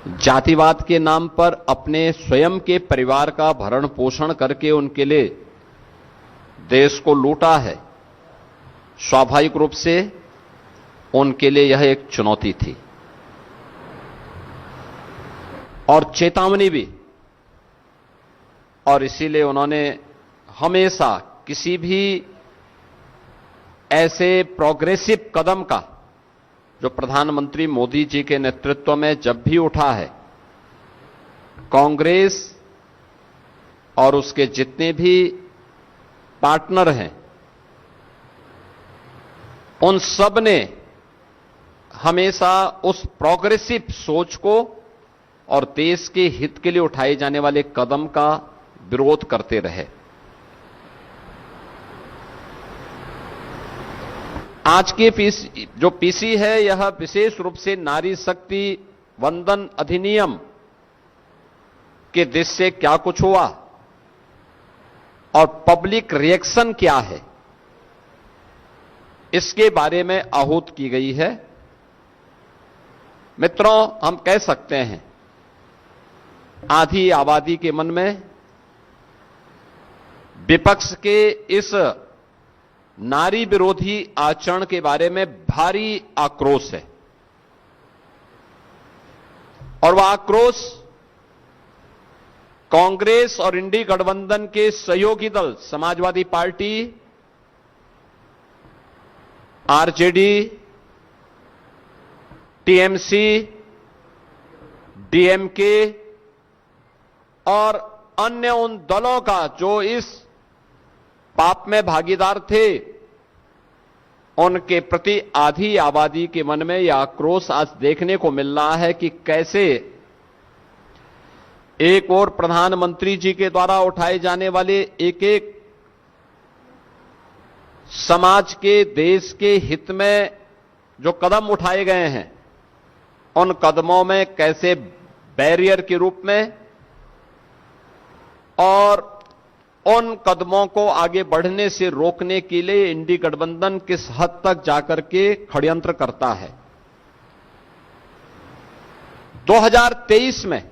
जातिवाद के नाम पर अपने स्वयं के परिवार का भरण पोषण करके उनके लिए देश को लूटा है। स्वाभाविक रूप से उनके लिए यह एक चुनौती थी और चेतावनी भी, और इसीलिए उन्होंने हमेशा किसी भी ऐसे प्रोग्रेसिव कदम का जो प्रधानमंत्री मोदी जी के नेतृत्व में जब भी उठा है, कांग्रेस और उसके जितने भी पार्टनर हैं, उन सब ने हमेशा उस प्रोग्रेसिव सोच को और देश के हित के लिए उठाए जाने वाले कदम का विरोध करते रहे। आज के जो पीसी है, यह विशेष रूप से नारी शक्ति वंदन अधिनियम के दृष्टि से क्या कुछ हुआ और पब्लिक रिएक्शन क्या है, इसके बारे में आहूत की गई है। मित्रों, हम कह सकते हैं आधी आबादी के मन में विपक्ष के इस नारी विरोधी आचरण के बारे में भारी आक्रोश है और वह आक्रोश कांग्रेस और इंडी गठबंधन के सहयोगी दल Samajwadi party, RJD, TMC, DMK और अन्य उन दलों का जो इस पाप में भागीदार थे, उनके प्रति आधी आबादी के मन में यह आक्रोश आज देखने को मिल रहा है कि कैसे एक और प्रधानमंत्री जी के द्वारा उठाए जाने वाले एक एक समाज के, देश के हित में जो कदम उठाए गए हैं, उन कदमों में कैसे बैरियर के रूप में और उन कदमों को आगे बढ़ने से रोकने के लिए इंडी गठबंधन किस हद तक जाकर के षड्यंत्र करता है। 2023 में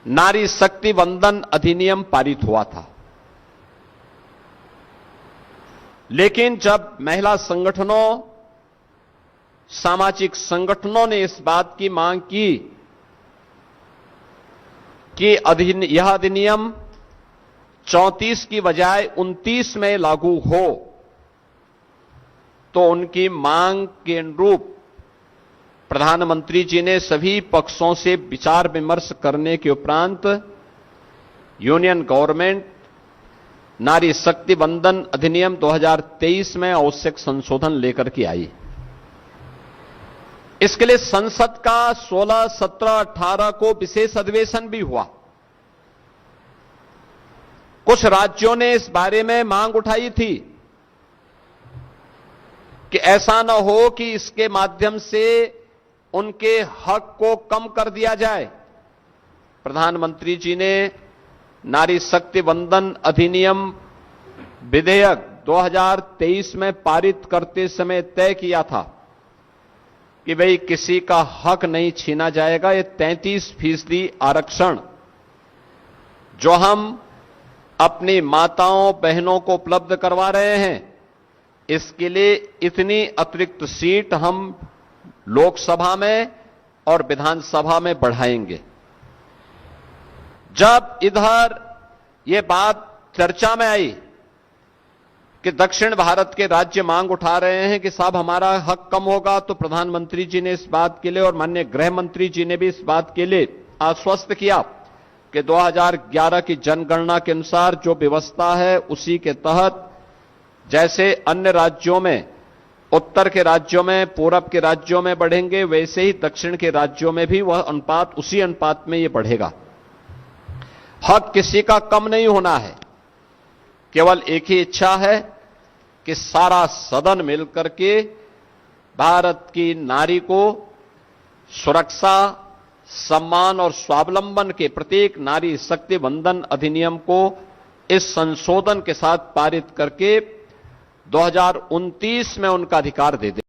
नारी शक्ति वंदन अधिनियम पारित हुआ था, लेकिन जब महिला संगठनों, सामाजिक संगठनों ने इस बात की मांग की कि यह अधिनियम 34 की बजाय 29 में लागू हो, तो उनकी मांग के अनुरूप प्रधानमंत्री जी ने सभी पक्षों से विचार विमर्श करने के उपरांत यूनियन गवर्नमेंट नारी शक्ति वंदन अधिनियम 2023 में आवश्यक संशोधन लेकर के आई। इसके लिए संसद का 16, 17, 18 को विशेष अधिवेशन भी हुआ। कुछ राज्यों ने इस बारे में मांग उठाई थी कि ऐसा न हो कि इसके माध्यम से उनके हक को कम कर दिया जाए। प्रधानमंत्री जी ने नारी शक्ति वंदन अधिनियम विधेयक 2023 में पारित करते समय तय किया था कि भाई किसी का हक नहीं छीना जाएगा। ये 33% आरक्षण जो हम अपनी माताओं बहनों को उपलब्ध करवा रहे हैं, इसके लिए इतनी अतिरिक्त सीट हम लोकसभा में और विधानसभा में बढ़ाएंगे। जब इधर ये बात चर्चा में आई कि दक्षिण भारत के राज्य मांग उठा रहे हैं कि साहब हमारा हक कम होगा, तो प्रधानमंत्री जी ने इस बात के लिए और माननीय गृह मंत्री जी ने भी इस बात के लिए आश्वस्त किया कि 2011 की जनगणना के अनुसार जो व्यवस्था है उसी के तहत जैसे अन्य राज्यों में, उत्तर के राज्यों में, पूरब के राज्यों में बढ़ेंगे, वैसे ही दक्षिण के राज्यों में भी वह अनुपात, उसी अनुपात में यह बढ़ेगा। हक किसी का कम नहीं होना है। केवल एक ही इच्छा है कि सारा सदन मिलकर के भारत की नारी को सुरक्षा, सम्मान और स्वावलंबन के प्रत्येक नारी शक्ति वंदन अधिनियम को इस संशोधन के साथ पारित करके 2029 में उनका अधिकार दे दे।